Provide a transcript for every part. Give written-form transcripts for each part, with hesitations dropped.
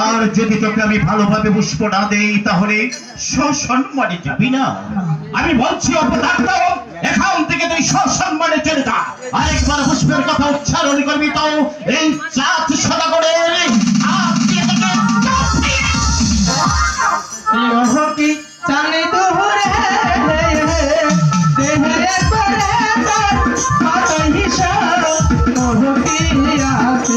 আর যদি তোকে আমি ভালোভাবে পুষ্প না দেই তাহলে সসম্মানে যাবি না। আমি বলছি অপদার্থ, এখান থেকে তুই সসম্মানে চলে যা। আরেকবার পুষ্পের কথা উচ্চারণ করবি তো এই চাঁদ সদাগরের হাত দিয়ে থেকে চালে দোহরে দেহে করে কত হিসাব নহতি আছে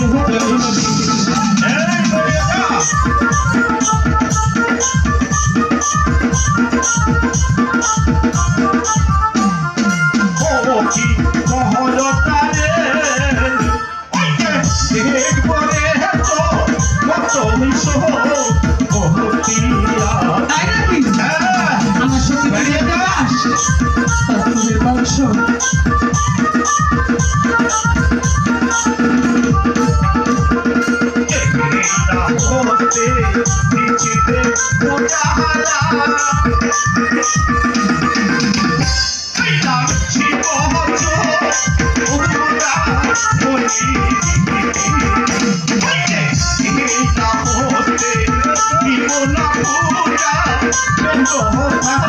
Oh,